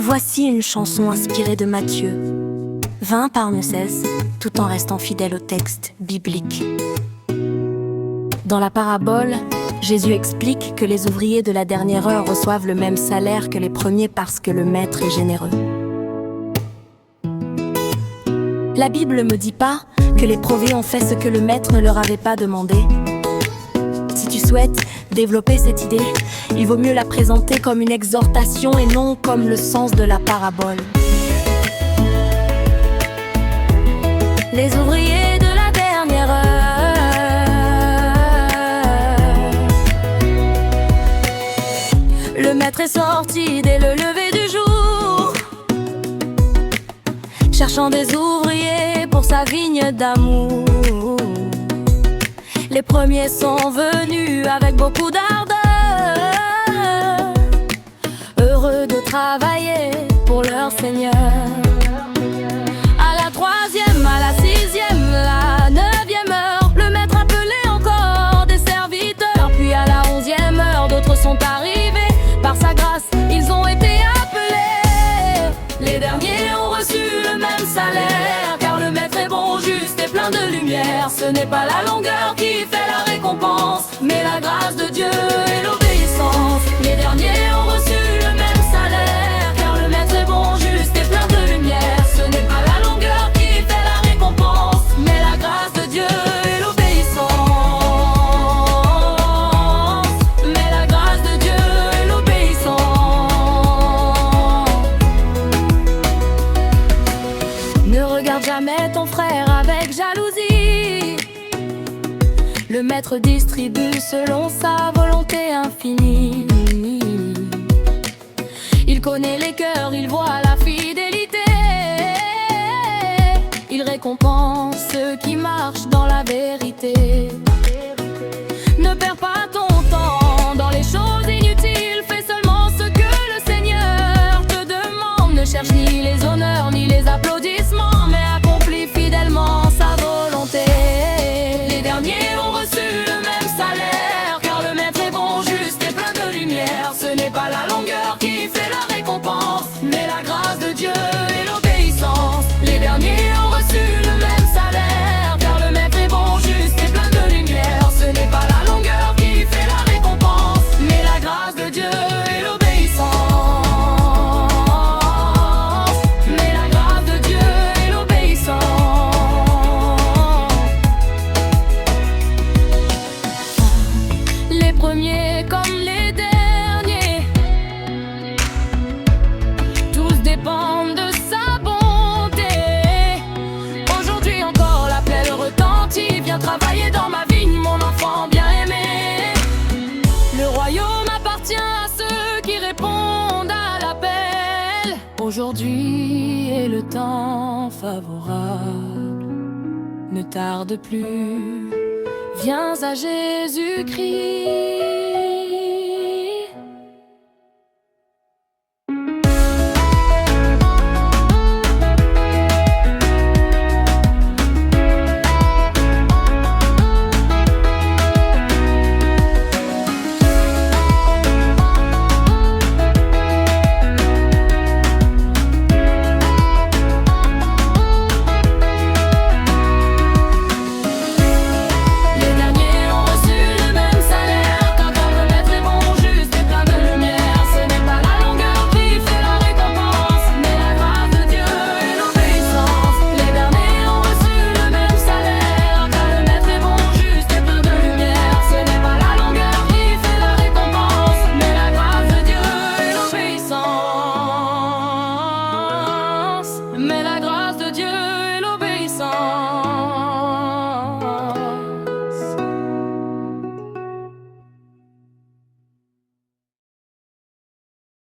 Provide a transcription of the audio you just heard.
Voici une chanson inspirée de Matthieu 20 par 16, tout en restant fidèle au texte biblique. Dans la parabole, Jésus explique que les ouvriers de la dernière heure reçoivent le même salaire que les premiers parce que le maître est généreux. La Bible ne me dit pas que les provés ont fait ce que le maître ne leur avait pas demandé. Si tu souhaites développer cette idée, il vaut mieux la présenter comme une exhortation et non comme le sens de la parabole. Les ouvriers de la dernière heure. Le maître est sorti dès le lever du jour, cherchant des ouvriers pour sa vigne d'amour. Les premiers sont venus avec beaucoup d'ardeur, heureux de travailler pour leur Seigneur. À la troisième, à la sixième, la neuvième heure, le maître appelait encore des serviteurs. Puis à la 11e heure, d'autres sont arrivés. Par sa grâce, ils ont été appelés. Les derniers ont reçu le même salaire, car le maître est bon, juste et plein de lumière. Ce n'est pas la longueur qui fait la récompense, mais la grâce de Dieu et l'obéissance. Les derniers ont reçu le même salaire, car le maître est bon, juste et plein de lumière. Ce n'est pas la longueur qui fait la récompense, mais la grâce de Dieu et l'obéissance. Mais la grâce de Dieu et l'obéissance. Ne regarde jamais ton frère avec jalousie. Le maître distribue selon sa volonté infinie. Il connaît les cœurs, il voit la fidélité. Il récompense ceux qui marchent dans la vérité. Ne perds pas ton temps dans les choses inutiles. Fais seulement ce que le Seigneur te demande. Ne cherche ni les honneurs ni les applaudissements, mais accomplis fidèlement sa volonté. Les derniers ont reçu le même salaire, car le maître est bon, juste et plein de lumière. Ce n'est pas la longueur qui fait la récompense, mais la grâce de Dieu et l'obéissance. Les derniers ont reçu le même salaire, car le maître est bon, juste et plein de lumière. Ce n'est pas la longueur qui fait la récompense, mais la grâce de Dieu et l'obéissance. Mais la grâce de Dieu et l'obéissance. Les premiers comme les derniers, tous dépendent de sa bonté. Aujourd'hui encore l'appel retentit. Viens travailler dans ma vigne, mon enfant bien-aimé. Le royaume appartient à ceux qui répondent à l'appel. Aujourd'hui est le temps favorable. Ne tarde plus, viens à Jésus-Christ.